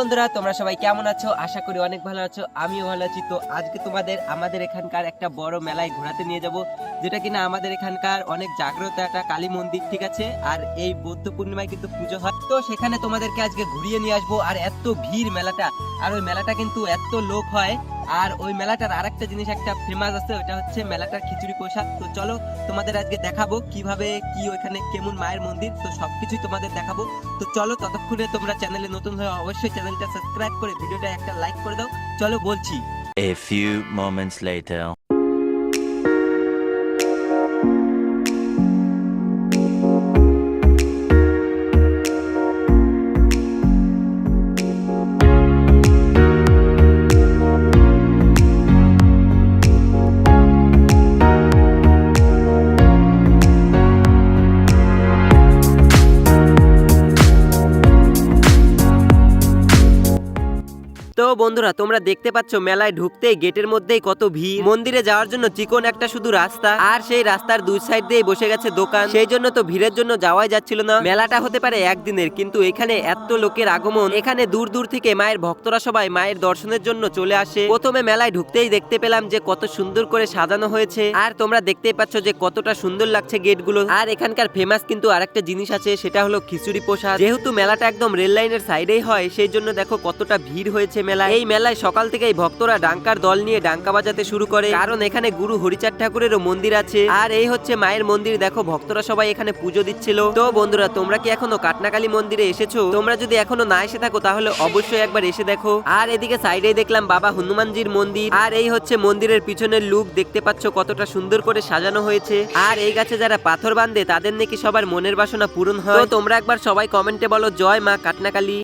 বন্ধুরা তোমরা সবাই কেমন আছো? আশা করি অনেক ভালো আছো, আমিও ভালো আছি। তো আজকে তোমাদের আমাদের এখানকার একটা বড় মেলায় ঘোরাতে নিয়ে যাব, যেটা কিনা আমাদের এখানকার অনেক জাগ্রত একটা কালী মন্দির, ঠিক আছে। আর এই বৌদ্ধ পূর্ণিমায় কিন্তু পুজো হয়, তো সেখানে তোমাদেরকে আজকে ঘুরিয়ে নিয়ে আসবো। আর এত ভিড় মেলাটা, আর ওই মেলাটা কিন্তু এত লোক হয়। আর ওই মেলাটার আরেকটা জিনিস একটা ফেমাস আছে, ওটা হচ্ছে মেলাটার খিচুড়ি প্রসাদ। তো চলো তোমাদের আজকে দেখাবো কিভাবে কি ওইখানে কেমন মায়ের মন্দির, তো সবকিছুই তোমাদের দেখাবো। তো চলো, ততক্ষণে তোমরা চ্যানেলে নতুন হয়ে অবশ্যই চ্যানেলটা সাবস্ক্রাইব করে ভিডিওটা একটা লাইক করে দাও। চলো বলছি। A few moments later. তো বন্ধুরা তোমরা দেখতে পাচ্ছ মেলায় ঢুকতেই গেটের মধ্যেই কত ভিড়। মন্দিরে যাওয়ার জন্য চিকন একটা শুধু রাস্তা, আর সেই রাস্তার দুই সাইড দিয়ে বসে গেছে দোকান, সেই জন্য তো ভিড়ের জন্য যাওয়াই যাচ্ছিল না। মেলাটা হতে পারে একদিনের, কিন্তু এখানে এত লোকের আগমন, এখানে দূর দূর থেকে মায়ের ভক্তরা সবাই মায়ের দর্শনের জন্য চলে আসে। প্রথমে মেলায় ঢুকতেই দেখতে পেলাম যে কত সুন্দর করে সাজানো হয়েছে, আর তোমরা দেখতেই পাচ্ছ যে কতটা সুন্দর লাগছে গেটগুলো। আর এখানকার ফেমাস কিন্তু আরেকটা জিনিস আছে, সেটা হলো খিচুড়ি প্রসাদ। যেহেতু মেলাটা একদম রেল লাইনের সাইডেই হয়, সেই জন্য দেখো কতটা ভিড় হয়েছে মেলায়। এই মেলায় সকাল থেকেই ভক্তরা ডাঙ্কার দল নিয়ে ডাঙ্কা বাজাতে শুরু করে, কারণ এখানে গুরু হরিচাঁদ ঠাকুরেরও মন্দির আছে। আর এই হচ্ছে মায়ের মন্দির, দেখো ভক্তরা সবাই এখানে পুজো দিচ্ছিল। তো বন্ধুরা তোমরা কি এখনো কাটনাকালী মন্দিরে এসেছো? তোমরা যদি এখনো না এসে থাকো তাহলে অবশ্যই একবার এসে দেখো। আর এদিকে সাইডে দেখলাম বাবা হনুমানজির মন্দির, আর এই হচ্ছে মন্দিরের পিছনের লুক, দেখতে পাচ্ছ কতটা সুন্দর করে সাজানো হয়েছে। আর এই গাছে যারা পাথর বাঁধে তাদের নাকি সবার মনের বাসনা পূরণ হয়। তো তোমরা একবার সবাই কমেন্টে বলো জয় মা কাটনাকালী।